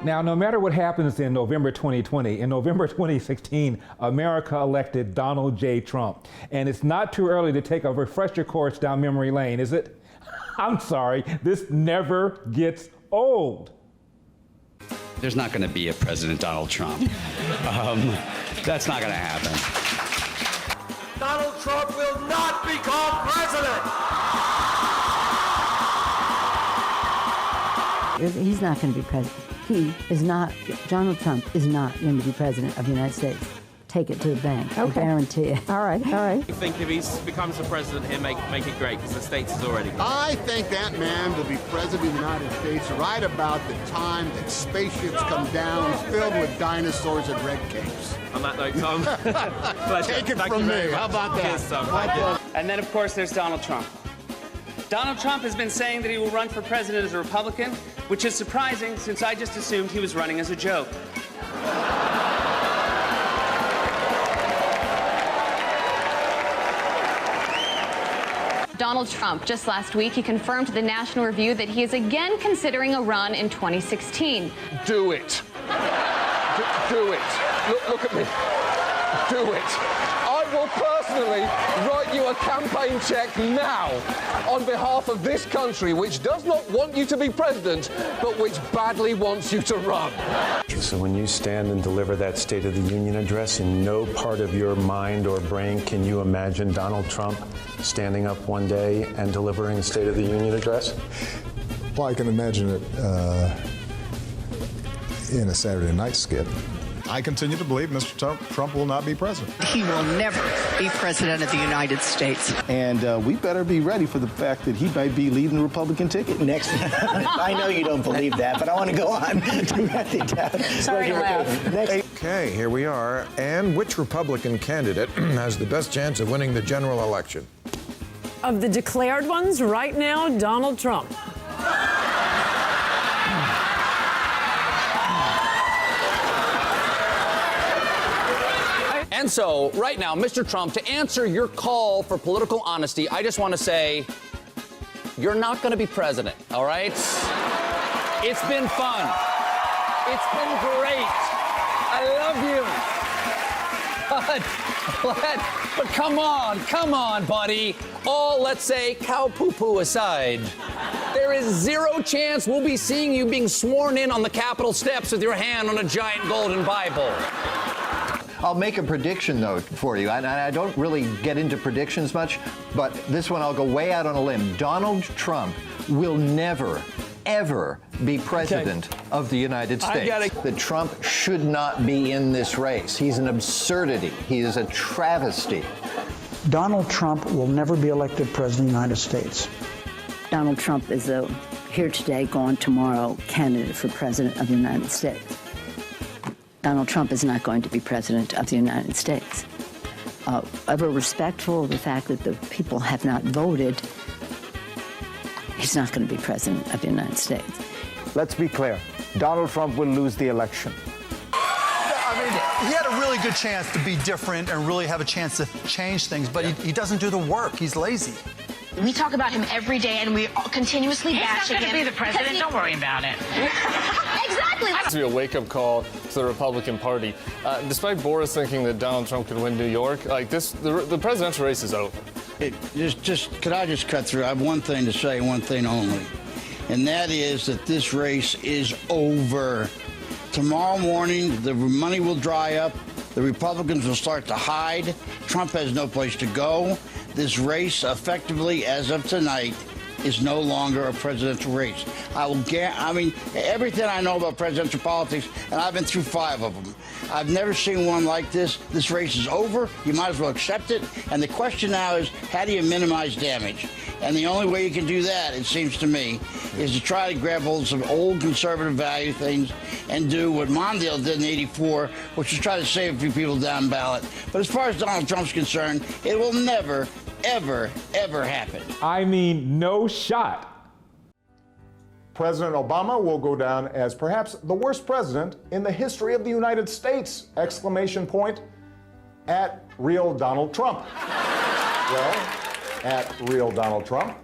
Now, no matter what happens in November 2020, in November 2016, America elected Donald J. Trump. And it's not too early to take a refresher course down memory lane, is it? I'm sorry, this never gets old. There's not going to be a President Donald Trump. That's not going to happen. Donald Trump will not become president! He's not going to be president. Donald Trump is not going to be president of the United States. Take it to the bank. Okay. I guarantee it. All right, all right. I think if he becomes the president, he'll make it great, because the States is already great. I think that man will be president of the United States right about the time that spaceships come down filled with dinosaurs and red capes. On that note, Tom, pleasure. Take it Thank from you very me. much. How about that? Cheers, Tom. And then, of course, there's Donald Trump. Donald Trump has been saying that he will run for president as a Republican, which is surprising since I just assumed he was running as a joke. Donald Trump, just last week, he confirmed to the National Review that he is again considering a run in 2016. Do it. Do it. Look at me. Do it. I will personally write you a campaign check now on behalf of this country, which does not want you to be president, but which badly wants you to run. So when you stand and deliver that State of the Union address, in no part of your mind or brain can you imagine Donald Trump standing up one day and delivering a State of the Union address? Well, I can imagine it in a Saturday night skit. I continue to believe Mr. Trump will not be president. He will never be president of the United States. And we better be ready for the fact that he might be leading the Republican ticket next. I know you don't believe that, but I want to go on. Sorry to laugh. Okay, here we are. And which Republican candidate has the best chance of winning the general election? Of the declared ones, right now, Donald Trump. And so, right now, Mr. Trump, to answer your call for political honesty, I just want to say, you're not going to be president, all right? It's been fun. It's been great. I love you. But come on, buddy. All, let's say, cow poo-poo aside, there is zero chance we'll be seeing you being sworn in on the Capitol steps with your hand on a giant golden Bible. I'll make a prediction, though, for you. And I don't really get into predictions much, but this one I'll go way out on a limb. Donald Trump will never, ever be president of the United States. That Trump should not be in this race. He's an absurdity. He is a travesty. Donald Trump will never be elected president of the United States. Donald Trump is a here today, gone tomorrow candidate for president of the United States. Donald Trump is not going to be president of the United States. Ever respectful of the fact that the people have not voted, he's not going to be president of the United States. Let's be clear. Donald Trump will lose the election. I mean, he had a really good chance to be different and really have a chance to change things, but he doesn't do the work. He's lazy. We talk about him every day, and we continuously bash him. He's not going to be the president. Don't worry about it. Exactly. It has to be a wake-up call to the Republican Party. Despite Boris thinking that Donald Trump could win New York, like this, the presidential race is over. Could I just cut through? I have one thing to say, one thing only, and that is that this race is over. Tomorrow morning, the money will dry up. The Republicans will start to hide. Trump has no place to go. This race, effectively, as of tonight, is no longer a presidential race. I mean, everything I know about presidential politics, and I've been through 5 of them, I've never seen one like this. This race is over. You might as well accept it. And the question now is, how do you minimize damage? And the only way you can do that, it seems to me, is to try to grab hold of some old conservative value things and do what Mondale did in '84, which is try to save a few people down ballot. But as far as Donald Trump's concerned, it will never, ever, ever happen. I mean, no shot. President Obama will go down as perhaps the worst president in the history of the United States! Exclamation point at real Donald Trump. Well, at real Donald Trump,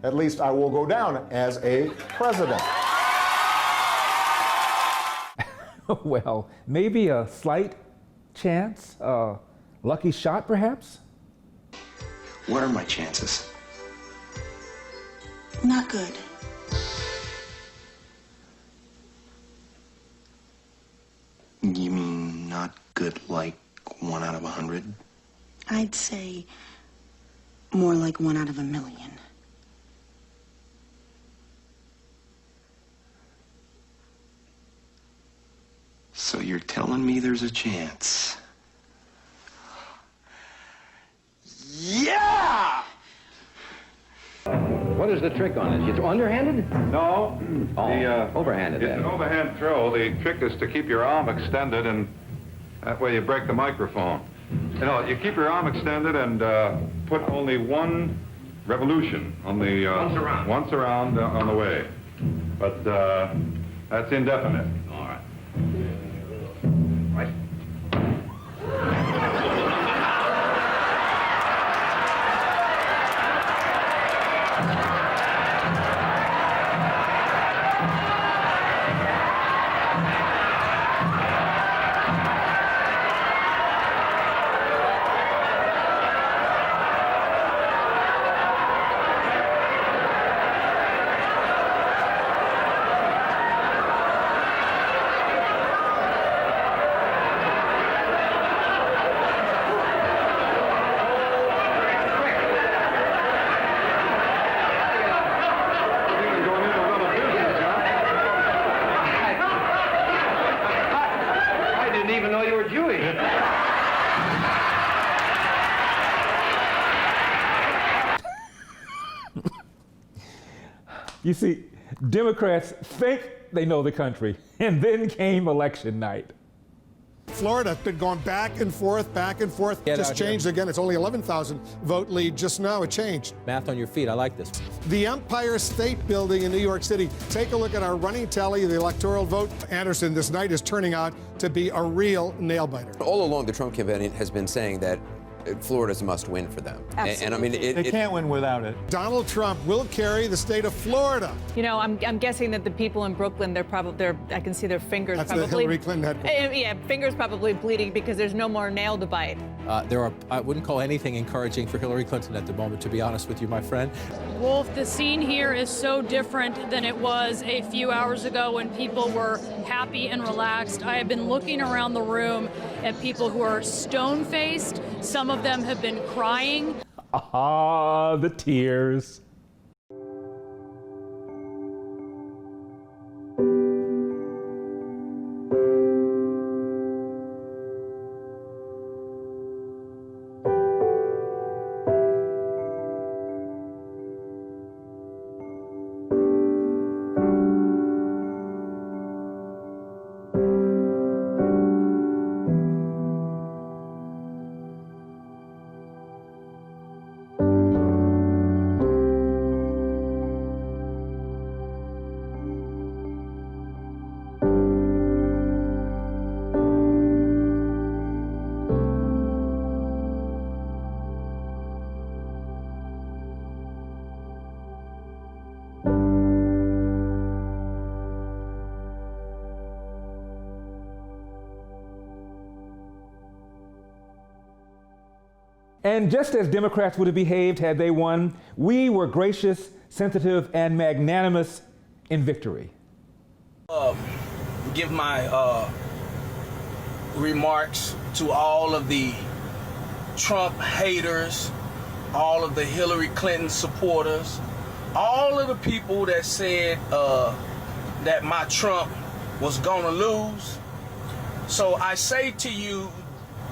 at least I will go down as a president. Well, maybe a slight chance, a lucky shot perhaps? What are my chances? Not good. You mean not good like 1 out of 100? I'd say more like 1 out of 1,000,000. So you're telling me there's a chance? Yeah! What is the trick on it? You underhanded? No. Overhanded It's then. an overhand throw. The trick is to keep your arm extended, and that way you break the microphone. You know, you keep your arm extended and put only one revolution on the... once around on the way. But that's indefinite. All right. Right. You see, Democrats think they know the country, and then came election night. Florida's been going back and forth, just changed again. It's only 11,000 vote lead just now. It changed. Math on your feet. I like this. The Empire State Building in New York City. Take a look at our running tally of the electoral vote. Anderson, this night is turning out to be a real nail-biter. All along, the Trump campaign has been saying that Florida's a must-win for them. And I mean, they can't win without it. Donald Trump will carry the state of Florida. You know, I'm guessing that the people in Brooklyn, I can see their fingers That's probably. the Hillary Clinton headquarters. Yeah, fingers probably bleeding because there's no more nail to bite. I wouldn't call anything encouraging for Hillary Clinton at the moment, to be honest with you, my friend. Wolf, the scene here is so different than it was a few hours ago when people were happy and relaxed. I have been looking around the room at people who are stone-faced. Some of them have been crying. Ah, the tears. And just as Democrats would have behaved had they won, we were gracious, sensitive, and magnanimous in victory. Give my remarks to all of the Trump haters, all of the Hillary Clinton supporters, all of the people that said that my Trump was gonna lose. So I say to you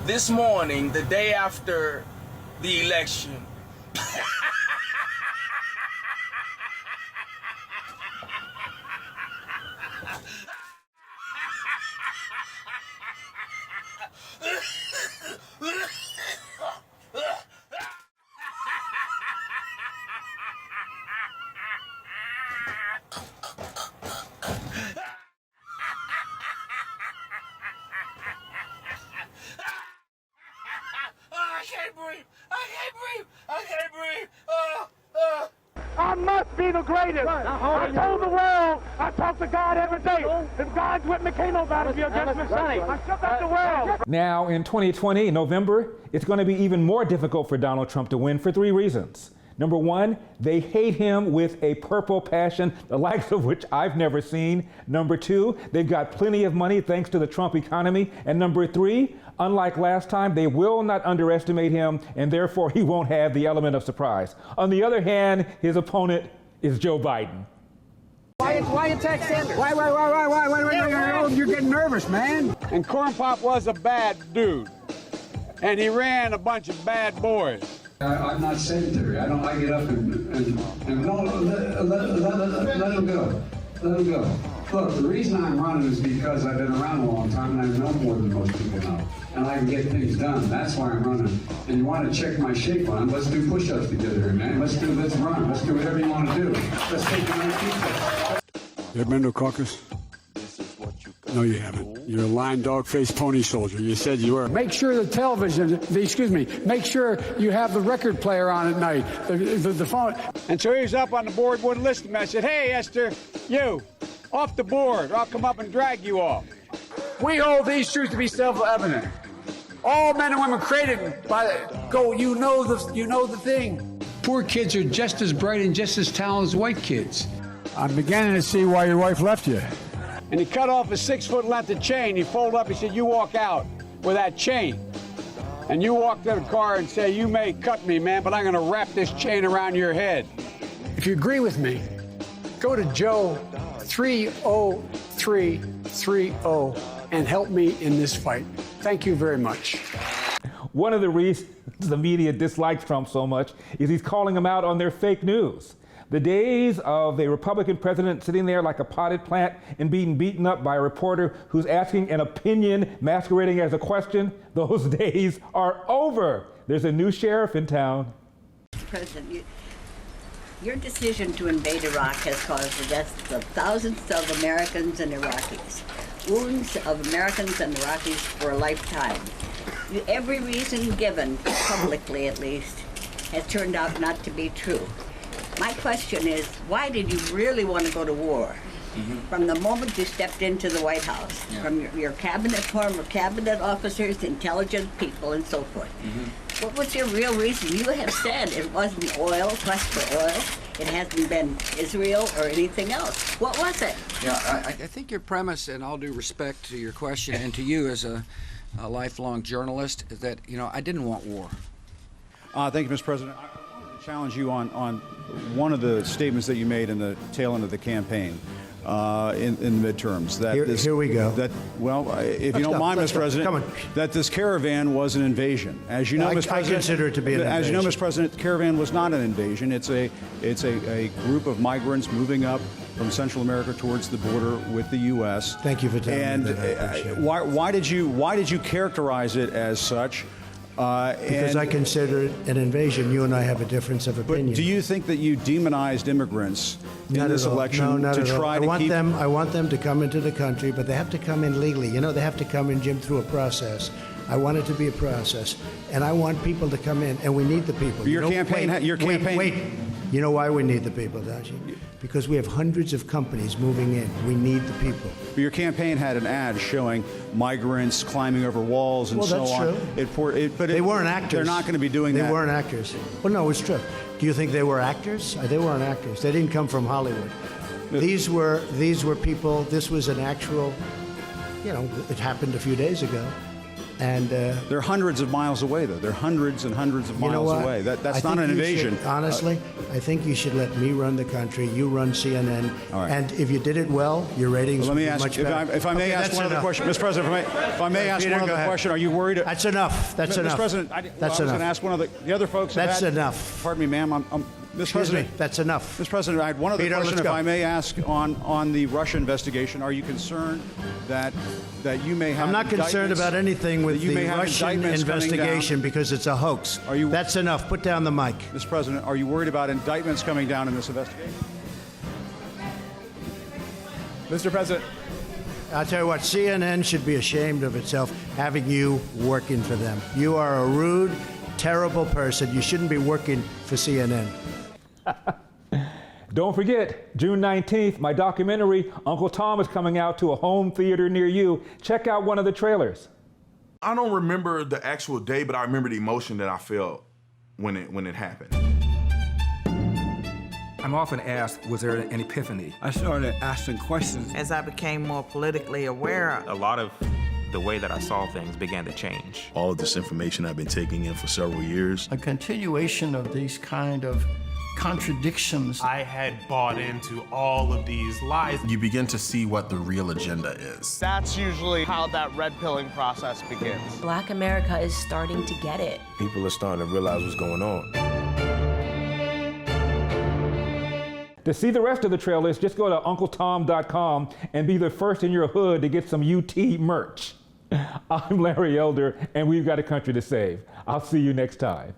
this morning, the day after the election, I can't breathe. I can't breathe. I can't breathe. be the greatest. I told the world, I talk to God every day. If God's with me, can't nobody be against me. I shook up the world. Now, in 2020, November, it's going to be even more difficult for Donald Trump to win for 3 reasons. Number 1, they hate him with a purple passion, the likes of which I've never seen. Number 2, they've got plenty of money thanks to the Trump economy. And number 3, unlike last time, they will not underestimate him, and therefore he won't have the element of surprise. On the other hand, his opponent is Joe Biden. Why attack Sanders? Why, you're getting nervous, man. And Corn Pop was a bad dude, and he ran a bunch of bad boys. I'm not sedentary. I get up and no, let him go. Let him go. Look, the reason I'm running is because I've been around a long time and I know more than most people know. And I can get things done. That's why I'm running. And you want to check my shape on, let's do push-ups together here, man. Let's run. Let's do whatever you want to do. Let's take the night pizza. You ever been to a caucus? No, you haven't. You're a lying dog-faced pony soldier. You said you were. Make sure make sure you have the record player on at night, the phone. And so he was up on the board, wouldn't listen to me. I said, hey, Esther, you, off the board, or I'll come up and drag you off. We hold these truths to be self-evident. All men and women created by you know the thing. Poor kids are just as bright and just as talented as white kids. I'm beginning to see why your wife left you. And he cut off a 6-foot length of chain. He folded up, he said, you walk out with that chain. And you walk to the car and say, you may cut me, man, but I'm going to wrap this chain around your head. If you agree with me, go to Joe 30330 and help me in this fight. Thank you very much. One of the reasons the media dislikes Trump so much is he's calling them out on their fake news. The days of a Republican president sitting there like a potted plant and being beaten up by a reporter who's asking an opinion masquerading as a question, those days are over. There's a new sheriff in town. President, your decision to invade Iraq has caused the deaths of thousands of Americans and Iraqis. Wounds of Americans and Iraqis for a lifetime. Every reason given, publicly at least, has turned out not to be true. My question is, why did you really want to go to war? From the moment you stepped into the White House, from your cabinet, former cabinet officers, intelligent people, and so forth. What was your real reason? You have said it wasn't oil, quest for oil. It hasn't been Israel or anything else. What was it? Yeah, I think your premise, and all due respect to your question and to you as a lifelong journalist, is that, I didn't want war. Thank you, Mr. President. I wanted to challenge you on one of the statements that you made in the tail end of the campaign. In the midterms, Here we go. If you don't mind, Mr. President, that this caravan was an invasion. As you know, Mr. President, I consider it to be an invasion. As you know, Mr. President, the caravan was not an invasion. It's a group of migrants moving up from Central America towards the border with the U.S. Thank you for telling me that. I appreciate it. Why did you characterize it as such? Because I consider it an invasion. You and I have a difference of opinion. But do you think that you demonized immigrants in this election to try to keep? I want them to come into the country, but they have to come in legally. They have to come in, Jim, through a process. I want it to be a process, and I want people to come in, and we need the people. Your campaign. Wait. You know why we need the people, don't you? Because we have hundreds of companies moving in. We need the people. But your campaign had an ad showing migrants climbing over walls and so on. That's true. But they weren't actors. They're not going to be doing that. They weren't actors. Well, no, it's true. Do you think they were actors? They weren't actors. They didn't come from Hollywood. These were people. This was an actual. It happened a few days ago. And they're hundreds of miles away, though. They're hundreds and hundreds of miles away. That's not an invasion. Honestly, I think you should let me run the country. You run CNN. All right. And if you did it well, your ratings would be much better. If I may ask one other question, Mr. President. If I may ask one other question, are you worried? That's enough. That's enough. Mr. President, I was going to ask one of the other folks. That's enough. Pardon me, ma'am. Mr. President, that's enough. Mr. President, I had one other question, if I may ask, on the Russia investigation. Are you concerned that you may have? I'm not concerned about anything with the Russian investigation because it's a hoax. That's enough. Put down the mic. Mr. President, are you worried about indictments coming down in this investigation? Mr. President. I'll tell you what, CNN should be ashamed of itself having you working for them. You are a rude, terrible person. You shouldn't be working for CNN. Don't forget, June 19th, my documentary, Uncle Tom, is coming out to a home theater near you. Check out one of the trailers. I don't remember the actual day, but I remember the emotion that I felt when it happened. I'm often asked, was there an epiphany? I started asking questions. As I became more politically aware, a lot of the way that I saw things began to change. All of this information I've been taking in for several years. A continuation of these kind of contradictions. I had bought into all of these lies. You begin to see what the real agenda is. That's usually how that red pilling process begins. Black America is starting to get it. People are starting to realize what's going on. To see the rest of the trailers, just go to UncleTom.com and be the first in your hood to get some UT merch. I'm Larry Elder, and we've got a country to save. I'll see you next time.